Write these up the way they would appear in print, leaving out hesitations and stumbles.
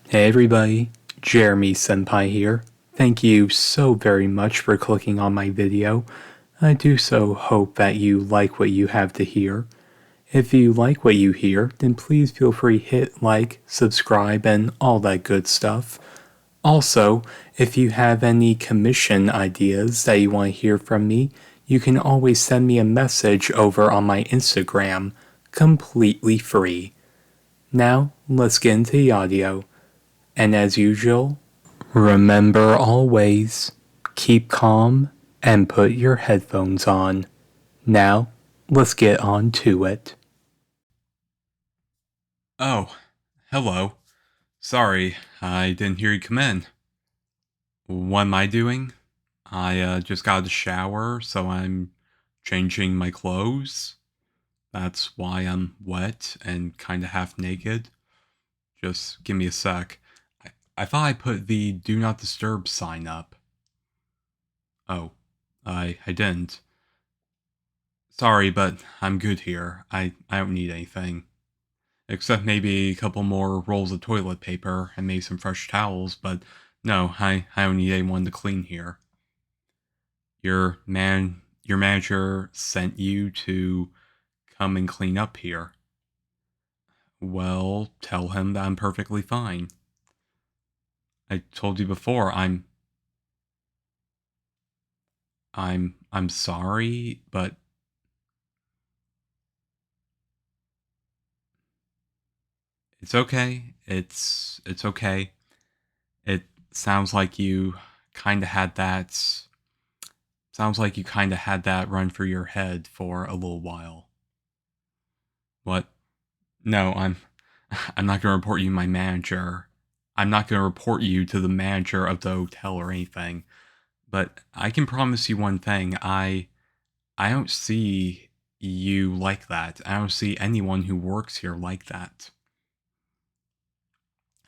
Hey everybody, Jeremy Senpai here. Thank you so very much for clicking on my video. I do so hope that you like what you have to hear. If you like what you hear, then please feel free to hit like, subscribe, and all that good stuff. Also, if you have any commission ideas that you want to hear from me, you can always send me a message over on my Instagram, completely free. Now, let's get into the audio. And as usual, remember always, keep calm and put your headphones on. Now, let's get on to it. Oh, hello. Sorry, I didn't hear you come in. What am I doing? I just got a shower, so I'm changing my clothes. That's why I'm wet and kinda half naked. Just give me a sec. I thought I put the Do Not Disturb sign up. Oh, I didn't. Sorry, but I'm good here. I don't need anything. Except maybe a couple more rolls of toilet paper and maybe some fresh towels, but no, I don't need anyone to clean here. Your manager sent you to come and clean up here. Well, tell him that I'm perfectly fine. I told you before, I'm sorry, but it's okay. It's okay. It sounds like you kind of had that Sounds like you kind of had that run through your head for a little while. What? No, I'm not going to report you to my manager. I'm not going to report you to the manager of the hotel or anything. But I can promise you one thing. I don't see you like that. I don't see anyone who works here like that.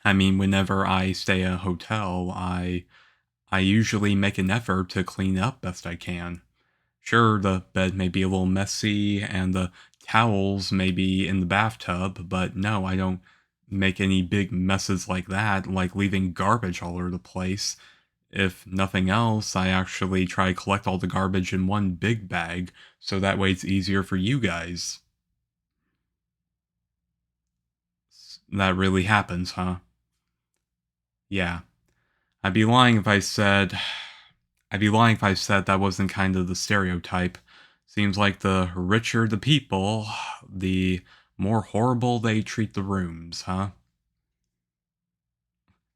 I mean, whenever I stay at a hotel, I usually make an effort to clean up best I can. Sure, the bed may be a little messy and the towels may be in the bathtub, but no, I don't make any big messes like that, like leaving garbage all over the place. If nothing else, I actually try to collect all the garbage in one big bag, so that way it's easier for you guys. That really happens, huh? Yeah. I'd be lying if I said I'd be lying if I said that wasn't kind of the stereotype. Seems like the richer the people, the more horrible they treat the rooms, huh?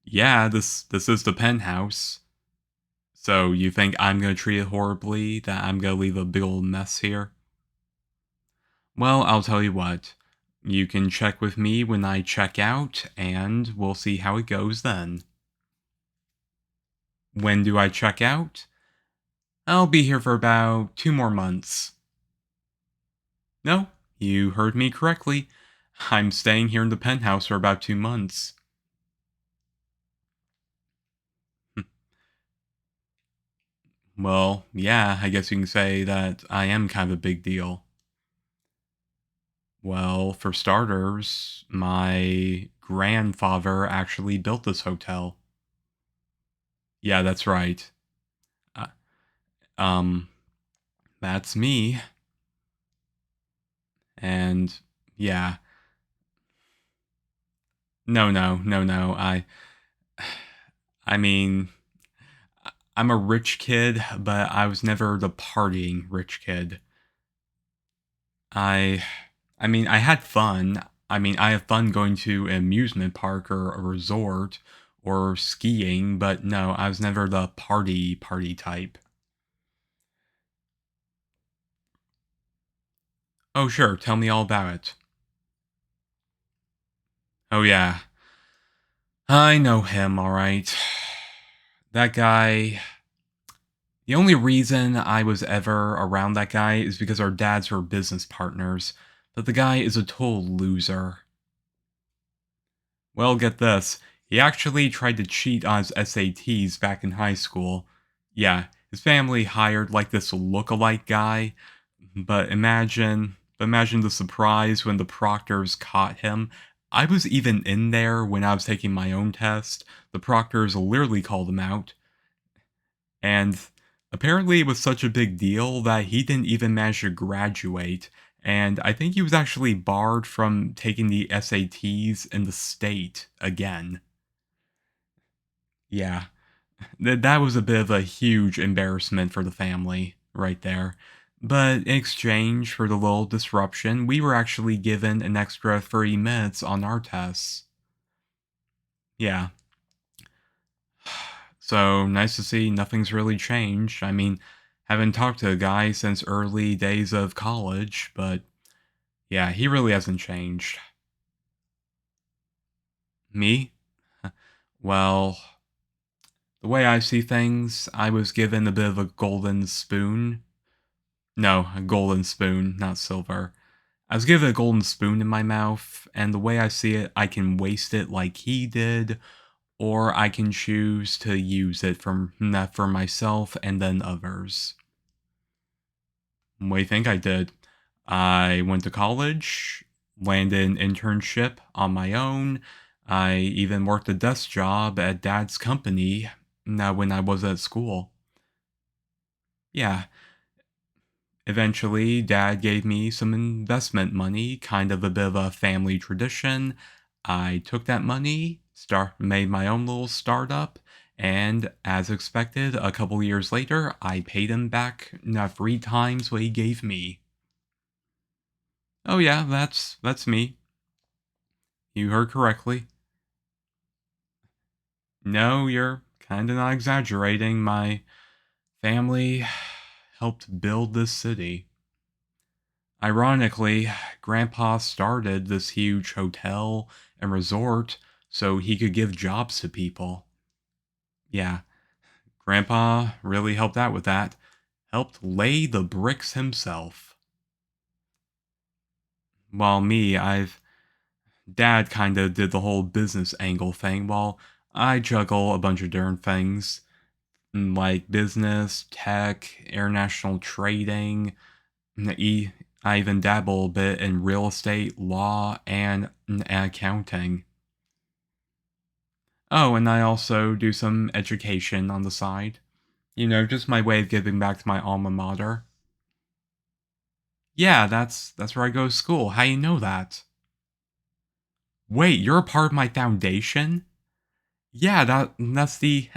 Yeah, this is the penthouse. So you think I'm gonna treat it horribly? That I'm gonna leave a big old mess here? Well, I'll tell you what. You can check with me when I check out, and we'll see how it goes then. When do I check out? I'll be here for about 2 more months. No, you heard me correctly. I'm staying here in the penthouse for about 2 months. Well, yeah, I guess you can say that I am kind of a big deal. Well, for starters, my grandfather actually built this hotel. Yeah, that's right. Uh, um, that's me. And yeah, no. I mean, I'm a rich kid, but I was never the partying rich kid. I I mean, I had fun. I mean, I have fun going to an amusement park or a resort or skiing, but no, I was never the party type. Oh, sure, tell me all about it. Oh yeah. I know him, all right. That guy, the only reason I was ever around that guy is because our dads were business partners, but the guy is a total loser. Well, get this. He actually tried to cheat on his SATs back in high school. Yeah, his family hired like this look-alike guy, but imagine the surprise when the proctors caught him. I was even in there when I was taking my own test. The proctors literally called him out. And apparently it was such a big deal that he didn't even manage to graduate. And I think he was actually barred from taking the SATs in the state again. Yeah, that was a bit of a huge embarrassment for the family right there. But in exchange for the little disruption, we were actually given an extra 30 minutes on our tests. Yeah. So nice to see nothing's really changed. I mean, haven't talked to a guy since early days of college, but yeah, he really hasn't changed. Me? Well, the way I see things, I was given a bit of a golden spoon. No, a golden spoon, not silver. I was given a golden spoon in my mouth, and the way I see it, I can waste it like he did, or I can choose to use it for myself and then others. What do you think I did? I went to college, landed an internship on my own. I even worked a desk job at dad's company when I was at school. Yeah, eventually, dad gave me some investment money, kind of a bit of a family tradition. I took that money, made my own little startup, and as expected, a couple years later, I paid him back 3 times what he gave me. Oh yeah, that's me. You heard correctly. No, you're kinda not exaggerating. My family helped build this city. Ironically, Grandpa started this huge hotel and resort so he could give jobs to people. Yeah, Grandpa really helped out with that. Helped lay the bricks himself. While me, Dad kinda did the whole business angle thing while I juggle a bunch of different things like business, tech, international trading. n- e- I even dabble a bit in real estate, law, and accounting. Oh, and I also do some education on the side. Just my way of giving back to my alma mater. Yeah, that's where I go to school. How you know that? Wait, you're a part of my foundation? Yeah, that's the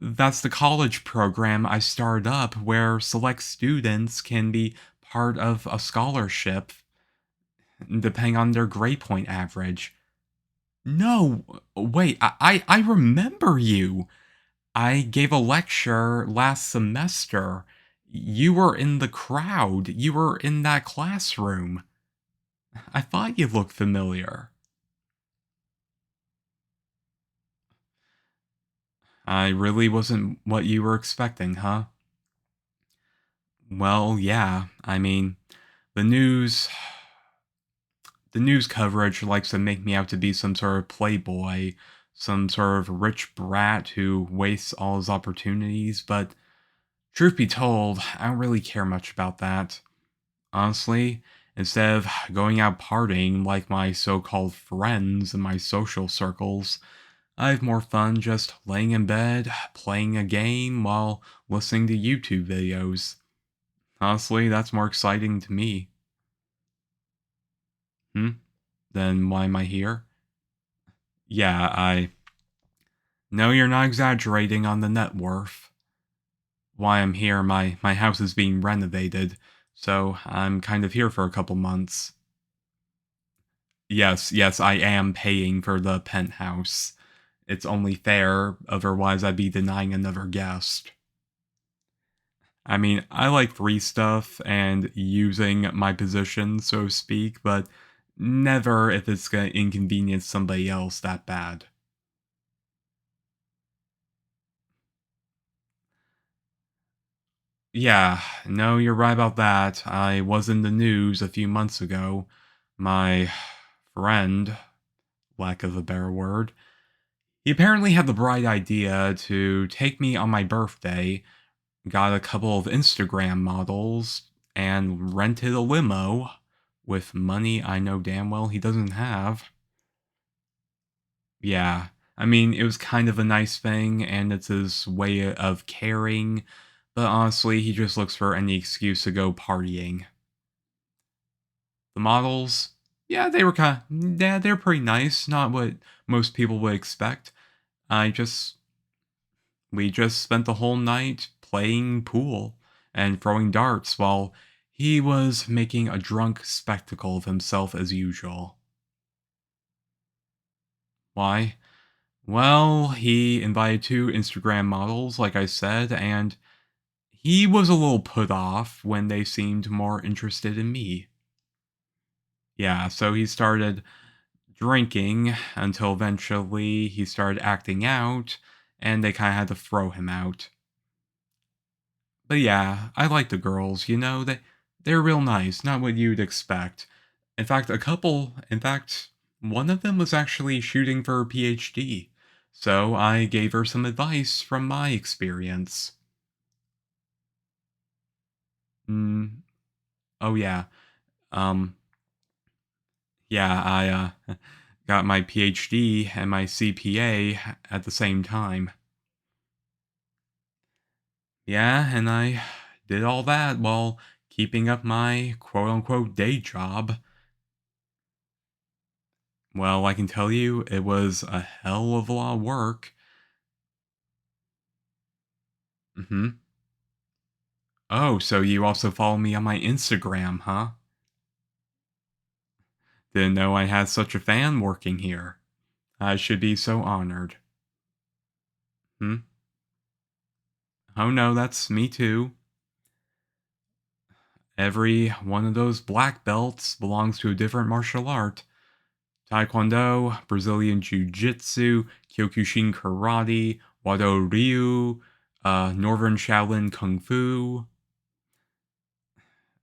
that's the college program I started up where select students can be part of a scholarship depending on their grade point average. No, wait, I remember you. I gave a lecture last semester. You were in the crowd. You were in that classroom. I thought you looked familiar. I really wasn't what you were expecting, huh? Well, yeah. I mean, the news the news coverage likes to make me out to be some sort of playboy, some sort of rich brat who wastes all his opportunities, but truth be told, I don't really care much about that. Honestly, instead of going out partying like my so called friends in my social circles, I have more fun just laying in bed, playing a game while listening to YouTube videos. Honestly, that's more exciting to me. Hmm? Then why am I here? Yeah, I know you're not exaggerating on the net worth. Why I'm here, my house is being renovated, so I'm kind of here for a couple months. Yes, I am paying for the penthouse. It's only fair, otherwise I'd be denying another guest. I mean, I like free stuff and using my position, so to speak, but never if it's gonna inconvenience somebody else that bad. Yeah, no, you're right about that. I was in the news a few months ago. My friend, lack of a better word, he apparently had the bright idea to take me on my birthday, got a couple of Instagram models, and rented a limo with money I know damn well he doesn't have. Yeah. I mean, it was kind of a nice thing, and it's his way of caring, but honestly, he just looks for any excuse to go partying. The models, yeah, they were yeah, they're pretty nice, not what most people would expect. I just, we just spent the whole night playing pool and throwing darts while he was making a drunk spectacle of himself as usual. Why? Well, he invited two Instagram models, like I said, and he was a little put off when they seemed more interested in me. Yeah, so he started drinking until eventually he started acting out, and they kind of had to throw him out. But yeah, I like the girls, they're real nice, not what you'd expect. In fact, one of them was actually shooting for a PhD. So I gave her some advice from my experience. Mm, oh yeah. Um yeah, I got my PhD and my CPA at the same time. Yeah, and I did all that while keeping up my quote unquote day job. Well, I can tell you it was a hell of a lot of work. Mhm. Oh, so you also follow me on my Instagram, huh? Didn't know I had such a fan working here. I should be so honored. Hmm? Oh no, that's me too. Every one of those black belts belongs to a different martial art. Taekwondo, Brazilian Jiu-Jitsu, Kyokushin Karate, Wado Ryu, Northern Shaolin Kung Fu.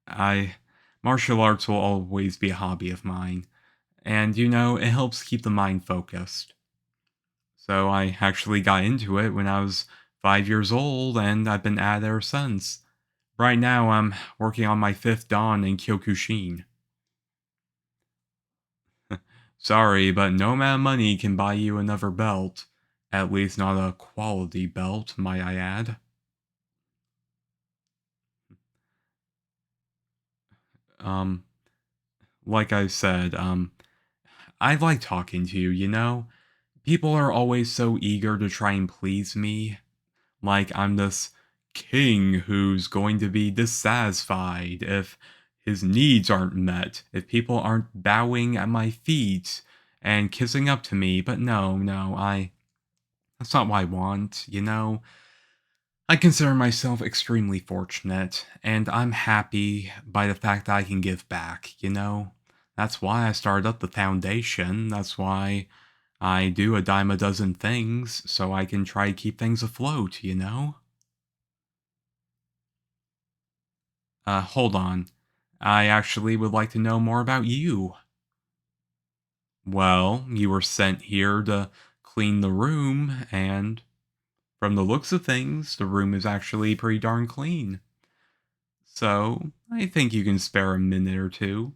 I Martial arts will always be a hobby of mine, and it helps keep the mind focused. So I actually got into it when I was 5 years old, and I've been at it ever since. Right now, I'm working on my fifth Dan in Kyokushin. Sorry, but no amount of money can buy you another belt. At least not a quality belt, might I add. Um, like I said, I like talking to you. People are always so eager to try and please me. Like I'm this king who's going to be dissatisfied if his needs aren't met, if people aren't bowing at my feet and kissing up to me. But no, no, that's not what I want. I consider myself extremely fortunate, and I'm happy by the fact that I can give back. That's why I started up the foundation. That's why I do a dime a dozen things, so I can try to keep things afloat. Hold on. I actually would like to know more about you. Well, you were sent here to clean the room, and from the looks of things, the room is actually pretty darn clean. So, I think you can spare a minute or two.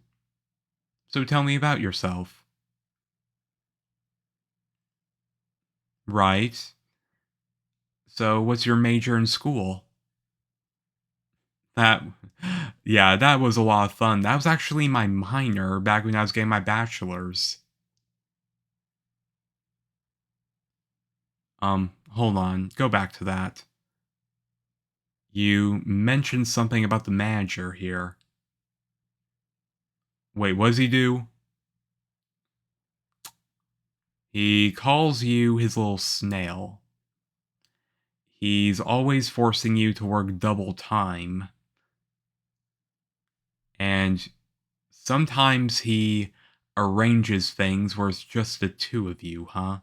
So tell me about yourself. Right. So, what's your major in school? That, yeah, that was a lot of fun. That was actually my minor back when I was getting my bachelor's. Hold on. Go back to that. You mentioned something about the manager here. Wait, what does he do? He calls you his little snail. He's always forcing you to work double time. And sometimes he arranges things where it's just the two of you, huh?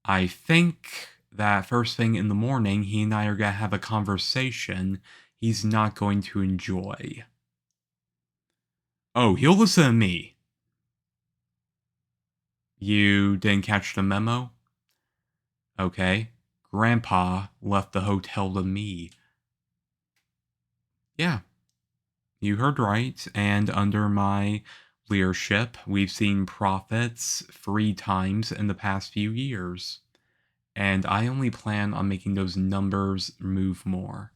I think that first thing in the morning, he and I are gonna have a conversation he's not going to enjoy. Oh, he'll listen to me. You didn't catch the memo? Okay. Grandpa left the hotel to me. Yeah, you heard right. And under my leadership, we've seen profits 3 times in the past few years. And I only plan on making those numbers move more.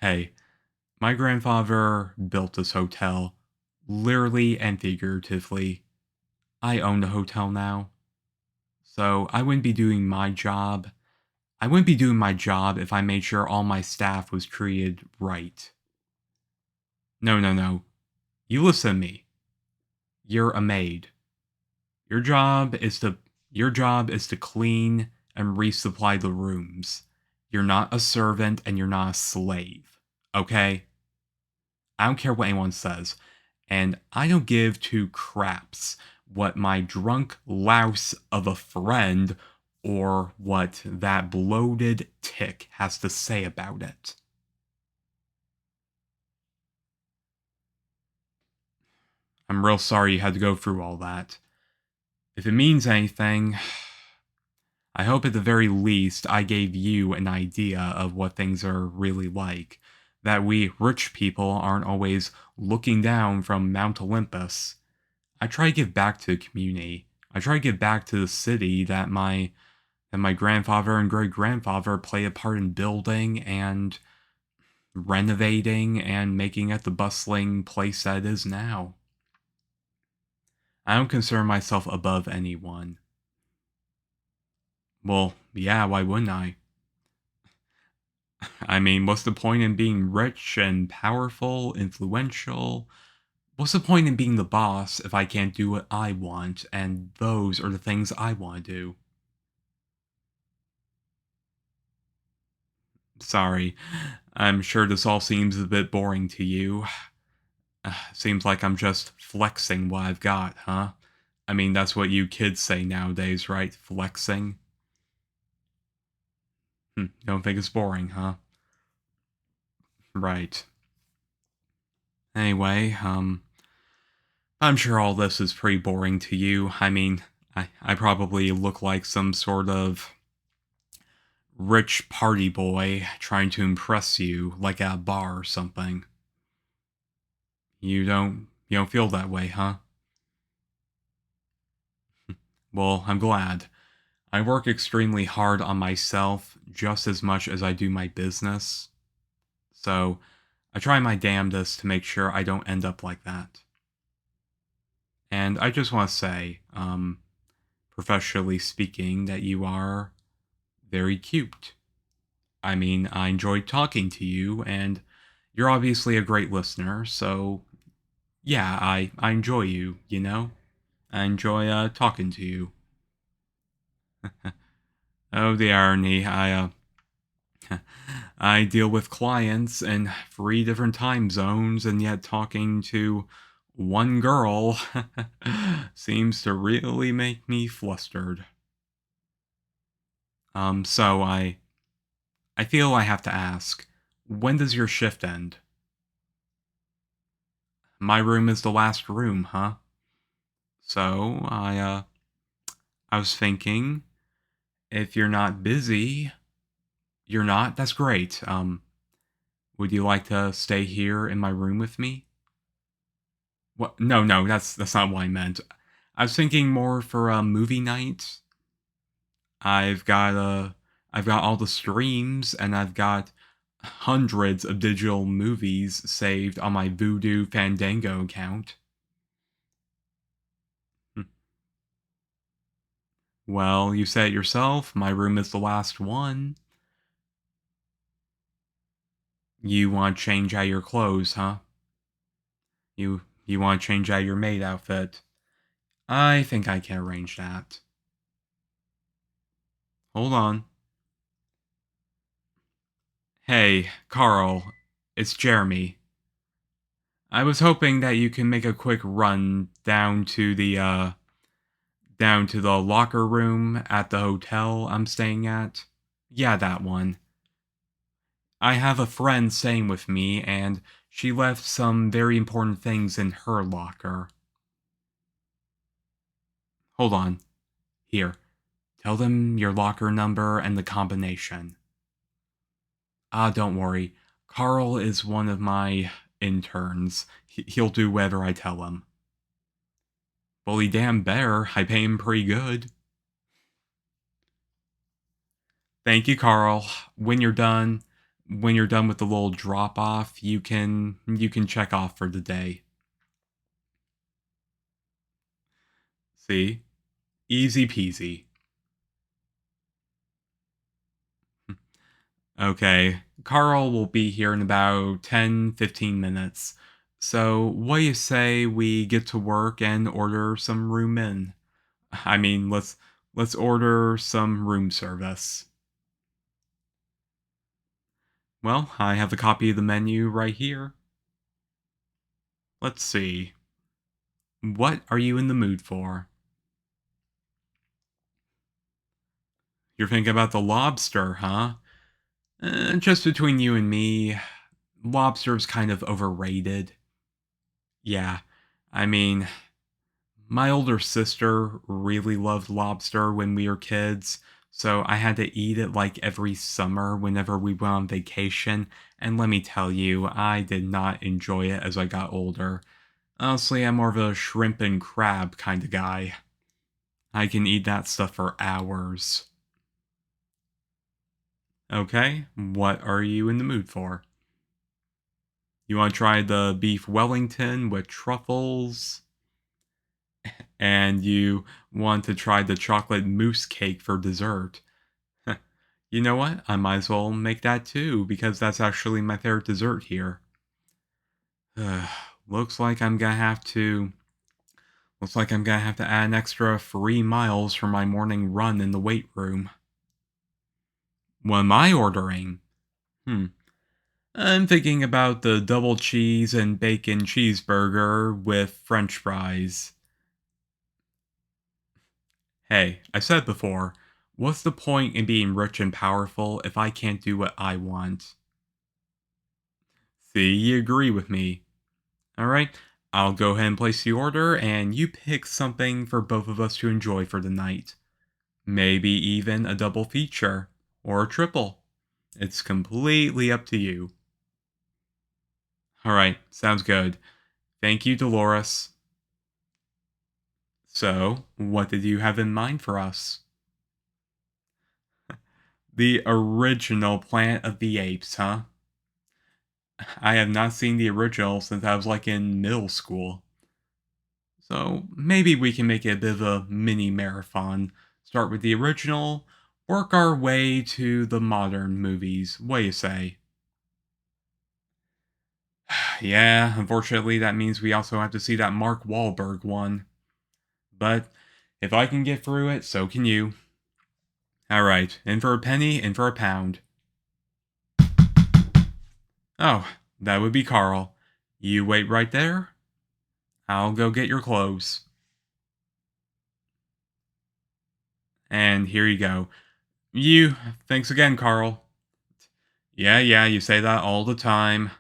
Hey, my grandfather built this hotel, literally and figuratively. I own the hotel now. So I wouldn't be doing my job. I wouldn't be doing my job if I made sure all my staff was treated right. No, no, no. You listen to me. You're a maid. Your job is to your job is to clean and resupply the rooms. You're not a servant and you're not a slave. Okay? I don't care what anyone says. And I don't give two craps what my drunk louse of a friend or what that bloated tick has to say about it. I'm real sorry you had to go through all that. If it means anything, I hope at the very least I gave you an idea of what things are really like. That we rich people aren't always looking down from Mount Olympus. I try to give back to the community. I try to give back to the city that my grandfather and great grandfather played a part in building and renovating and making it the bustling place that it is now. I don't consider myself above anyone. Well, yeah, why wouldn't I? I mean, what's the point in being rich and powerful, influential? What's the point in being the boss if I can't do what I want, and those are the things I want to do? Sorry, I'm sure this all seems a bit boring to you. Seems like I'm just flexing what I've got, huh? I mean, that's what you kids say nowadays, right? Flexing? Don't think it's boring, huh? Right. Anyway, I'm sure all this is pretty boring to you. I mean, I probably look like some sort of rich party boy trying to impress you, like at a bar or something. You don't feel that way, huh? Well, I'm glad. I work extremely hard on myself just as much as I do my business. So, I try my damnedest to make sure I don't end up like that. And I just want to say, professionally speaking, that you are very cute. I mean, I enjoyed talking to you, and you're obviously a great listener, so yeah, I enjoy you, you know? I enjoy talking to you. Oh, the irony. I deal with clients in 3 different time zones, and yet talking to one girl seems to really make me flustered. So I feel I have to ask, when does your shift end? My room is the last room, huh? So I was thinking, if you're not busy, you're not? That's great. Would you like to stay here in my room with me? What? No, no, that's not what I meant. I was thinking more for a movie night. I've got I've got all the streams and I've got hundreds of digital movies saved on my Voodoo Fandango account. Hmm. Well, you said it yourself, my room is the last one. You want to change out your clothes, huh? You want to change out your maid outfit. I think I can arrange that. Hold on. Hey, Carl, it's Jeremy. I was hoping that you can make a quick run down to the locker room at the hotel I'm staying at. Yeah, that one. I have a friend staying with me and she left some very important things in her locker. Hold on. Here. Tell them your locker number and the combination. Ah, don't worry. Carl is one of my interns. He'll do whatever I tell him. Well, he damn better. I pay him pretty good. Thank you, Carl. When you're done with the little drop off, you can check off for the day. See? Easy peasy. Okay, Carl will be here in about 10-15 minutes. So, what do you say we get to work and order some room in? I mean, let's order some room service. Well, I have a copy of the menu right here. Let's see. What are you in the mood for? You're thinking about the lobster, huh? Just between you and me, lobster's kind of overrated. Yeah, I mean, my older sister really loved lobster when we were kids, so I had to eat it like every summer whenever we went on vacation, and let me tell you, I did not enjoy it as I got older. Honestly, I'm more of a shrimp and crab kind of guy. I can eat that stuff for hours. Okay, what are you in the mood for? You want to try the beef Wellington with truffles? And you want to try the chocolate mousse cake for dessert? You know what? I might as well make that too, because that's actually my favorite dessert here. Looks like I'm gonna have to. Looks like I'm gonna have to add an extra 3 miles for my morning run in the weight room. What am I ordering? Hmm. I'm thinking about the double cheese and bacon cheeseburger with french fries. Hey, I said before, what's the point in being rich and powerful if I can't do what I want? See, you agree with me. Alright, I'll go ahead and place the order, and you pick something for both of us to enjoy for the night. Maybe even a double feature, or a triple. It's completely up to you. Alright, sounds good. Thank you, Dolores. So, what did you have in mind for us? The original Planet of the Apes, huh? I have not seen the original since I was like in middle school. So maybe we can make it a bit of a mini marathon. Start with the original, work our way to the modern movies. What do you say? Yeah, unfortunately, that means we also have to see that Mark Wahlberg one. But if I can get through it, so can you. Alright, in for a penny, in for a pound. Oh, that would be Carl. You wait right there. I'll go get your clothes. And here you go. Thanks again, Carl. Yeah, you say that all the time.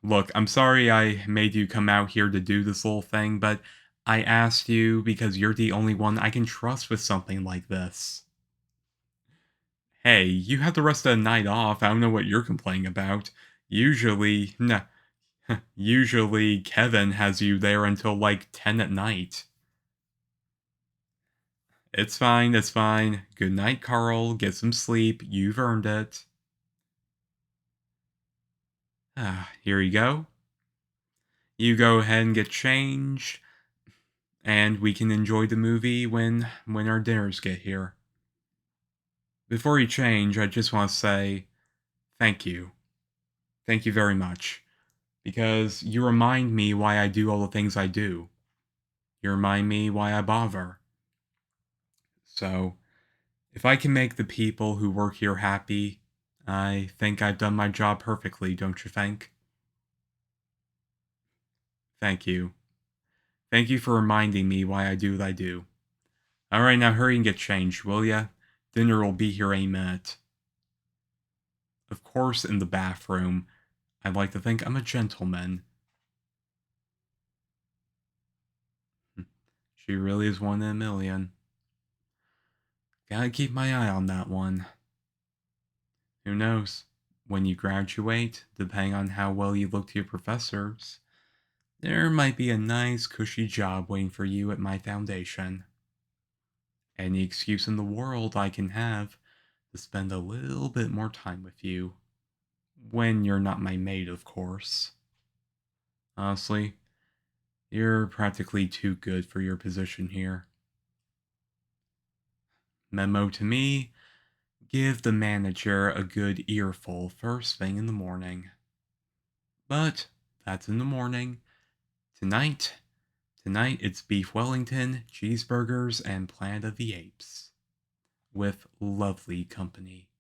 Look, I'm sorry I made you come out here to do this little thing, but I asked you because you're the only one I can trust with something like this. Hey, you have the rest of the night off. I don't know what you're complaining about. Usually, nah, usually Kevin has you there until like 10 at night. It's fine. Good night, Carl. Get some sleep. You've earned it. Here you go. You go ahead and get changed, and we can enjoy the movie when our dinners get here. Before you change, I just want to say thank you. Thank you very much. Because you remind me why I do all the things I do. You remind me why I bother. So, if I can make the people who work here happy, I think I've done my job perfectly, don't you think? Thank you. Thank you for reminding me why I do what I do. Alright, now hurry and get changed, will ya? Dinner will be here any minute. Of course, in the bathroom. I'd like to think I'm a gentleman. She really is one in a million. Gotta keep my eye on that one. Who knows? when you graduate, depending on how well you look to your professors, there might be a nice, cushy job waiting for you at my foundation. Any excuse in the world I can have to spend a little bit more time with you. When you're not my maid, of course. Honestly, you're practically too good for your position here. Memo to me: give the manager a good earful first thing in the morning. But that's in the morning. Tonight, tonight it's beef Wellington, cheeseburgers, and Planet of the Apes. With lovely company.